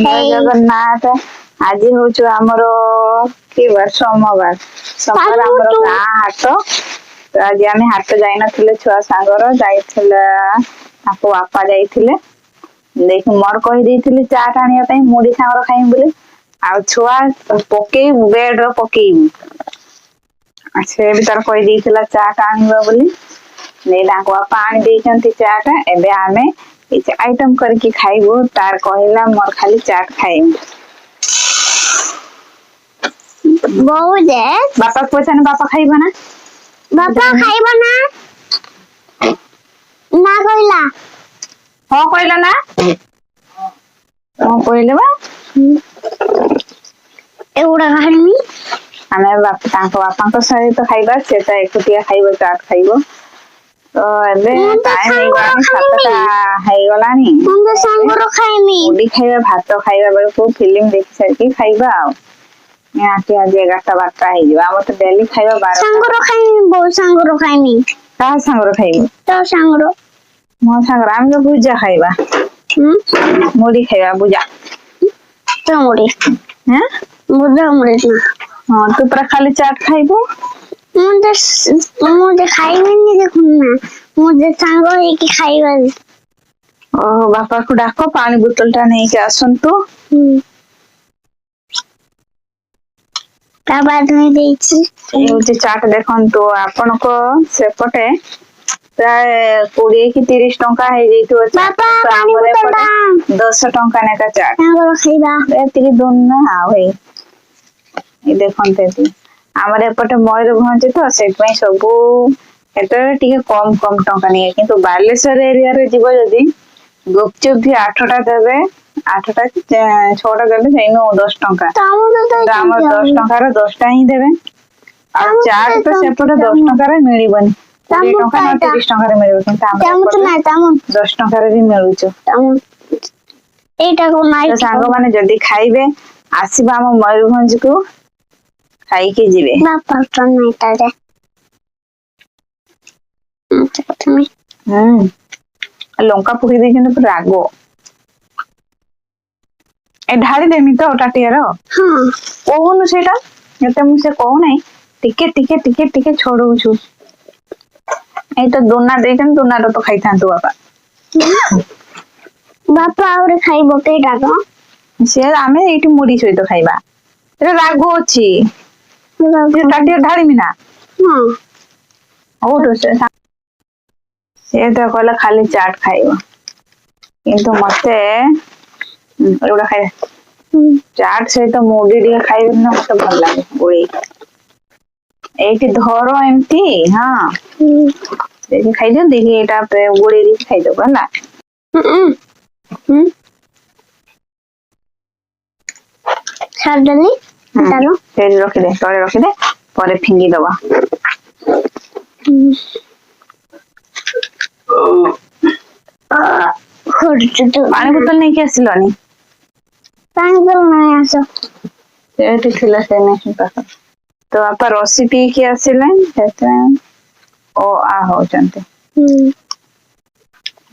जय जगन्नाथ। आज हूँ आमर कि सोमवार सोमवार आमर गाँ हाट। तो आज आम हाट जाइल छुआ सांगर बापा जाइए देख मोर कही चाट आने मुढ़ी सांगर खाई बोले आ छुआ पकई बेड पकईबू से भी तार कही चाट आनब बोली बापा आनी चाट एबे आमे आइटम करके खाइबू तार कहला मोर खाली चाट खाइबू बापा पचाने बापा खाइबा ना बापा खाइबा ना ना कहला हाँ कहला ना हाँ कहले बा एउडा खाइमी आमे बापा सहित खाइबा से एकुटिया खाइबो चाट खाइबो तो एबे टाइम हेगलानी 7टा हेगलानी मुंडे सांगरो खाइमी मुढ़ी खाइबा भात खाइबा बेलको फिल्म देखि सारकी खाइबा आके आज 11टा 12टा हे जिबा हम तो डेली खाइबा 12टा सांगरो खाइमी बो सांगरो खाइमी का सांगरो खाइबो तो सांगरो मो सांगरो हम तो भुजा खाइबा मुढ़ी खाइबा भुजा तो मुढ़ी हैं भुजा मुढ़ी हां तू पूरा खाली चाट खाइबो मुझे खाइबे नहीं देखुन ना मुझे सांगो है कि खाइबा ओ बापा को डाको पानी बोतल टा नहीं के आसंतु ता बाद में देछि ये चाट देखन तो आपन को सेपटे प्राय 20 कि 30 टंका है जैतो बापा पानी बोतल 10 टंका ने का चाट सांगो खाइबा एतिक दोन ना होई ये देखन तेती हमर एपटे मयूरभंज तो सेट सब एटे टिके कम कम टंका नहीं किंतु बालेश्वर एरिया रे जीव जदी गुपचुप भी 8टा देबे 8टा 6टा देबे सेनो 10 टंका हमर 10 टंका रे 10टा ही देबे आ चाट तो सेपटे 10 टंका रे मिलिबनी 20 टंका ना 30 टंका रे मिलिबो किंतु हमर 10 टंका रे भी मिलुचो एटा को नाइ सांग माने जदी खाइबे आसीबा हम मयूरभंज को खाई के जीवे बापा तो नहीं ताजे लंका पुकी दे किंतु रागो ए ढाली देमी तो टाटियार हां कोहुनु सेटा जते मु से कहू नै टिके टिके टिके टिके छोड़ू छु ए तो दोना देतन दोना तो खाई थांतु बापा बापा और खाइबो केटा को से आमे एठी मुड़ी सहित खाइबा रे रागो अछि ये टाटिया ढाली मिना हां ओ तो से तो कहला खाली चाट खाइबो किंतु मते एउडा खाइ चाट से तो मुड़ी दिया खाइबे ना मते भल लागे गोई एठी धरो एमती हां देखि खाइ दे देखि एटा पे गोड़ी दी खाइ दो हला छाड़ दली चलो तेल रख दे तले रख दे परे फिंगी दबा पानी बोतल नहीं के आसिलनी पानी बोतल नहीं आसो एठी थिला से नहीं पास तो आपा रसी पी के आसिले हेते ओ आ हो चंते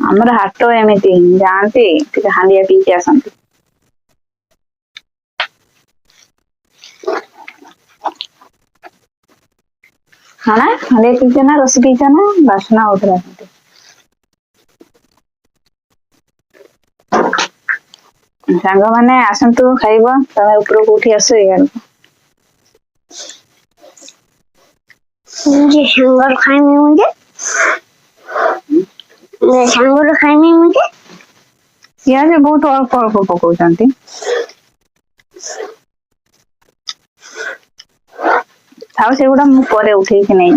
हमर हाटो एमिति जानते कि हांडिया पी के आसंती हाना हांडिया पी के ना रसी पी के ना बासना उठला सांग माने आसंतु खाइबो तमे ऊपर को उठी आसो यार मुझे सांगर खाइमी मुझे सांगर खाइमी मुझे या जे बहुत अल्प अल्प पको जानती थाउ से गुडा मु परे उठे कि नहीं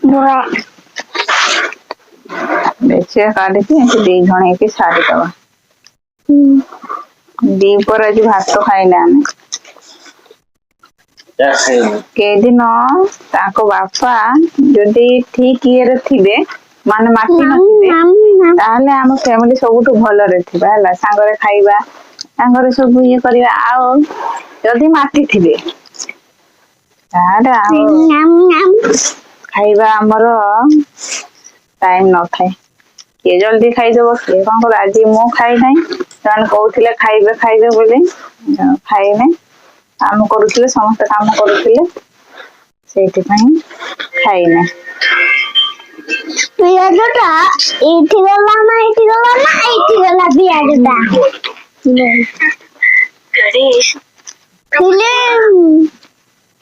बुरा बेचे काटे के दे जणे के सारी दवा दी पर आज भात तो खाइले आमे के दिन ताको बापा जदी ठीक ये रे थिबे माने माटी न थिबे ताले हम फैमिली सबुठ भलो रे थिबा हला सांगरे खाइबा सांगरे सब ये करिबा आ जदी माटी थिबे ताडा खाइबा हमरो टाइम न थाए किए जल्दी खाईदेव किए कौन कर आज मु खाई ना ସେମାନେ କହୁଥିଲେ ଖାଇବେ ଖାଇବେ ବୋଲି ଖାଇନେ କାମ କରୁଥିଲେ ସମସ୍ତେ କାମ କରୁଥିଲେ ସେଇଥିପାଇଁ ଖାଇନେ ପିଆଜଟା ଏଇଠି ଗଲା ନା ଏଇଠି ଗଲା ପିଆଜଟା गणेश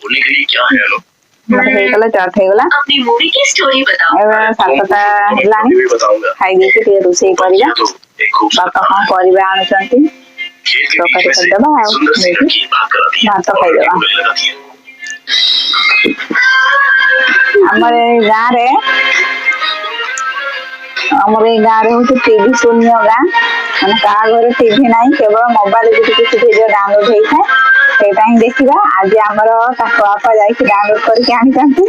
बोलने के लिए क्या है लोग ମୋର ହେଇଗଲା ଚଟ ହେଇଗଲା अपनी मूवी की स्टोरी बताओ ଏବେ 7ଟା ହେଲାଣି भी बताऊंगा ଖାଇ ଦେଇକି ଟିକେ ରୋଷେଇ କରିବା तो एक खूबसूरत ବାପା କଣ ପରିବା ଆଣୁଛନ୍ତି खेत के ତରକାରୀ बीच में से କରିଦେବା ଆଉ सुंदर सी ନେଇକି लड़की भाग कर आती है ଭାତ ଖାଇଦେବା मुझे लगाती है ଆମର ଏଇ ଗାଁରେ ହଉଛି ଟିଭି ଶୂନ୍ୟ ଗାଁ ମାନେ କାହା ଘରେ ଟିଭି ନାହିଁ କେବଳ ମୋବାଇଲ କିଛି ଭିଡିଓ ଡାଉନଲୋଡ ହେଇଥାଏ ସେଇଟା ହିଁ ଦେଖିବା ଆଜି ଆମର ତାଙ୍କ ବାପା ଯାଇକି ଡାଉନଲୋଡ କରିକି ଆଣିଛନ୍ତି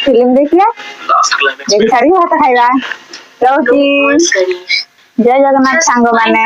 ଫିଲ୍ମ ଦେଖିବା लास्ट क्लाइमेक्स ଦେଖି ସାରିକି ଭାତ ଖାଇବା ରହୁଛି गणेश ଜୟ ଜଗନ୍ନାଥ ସାଙ୍ଗମାନେ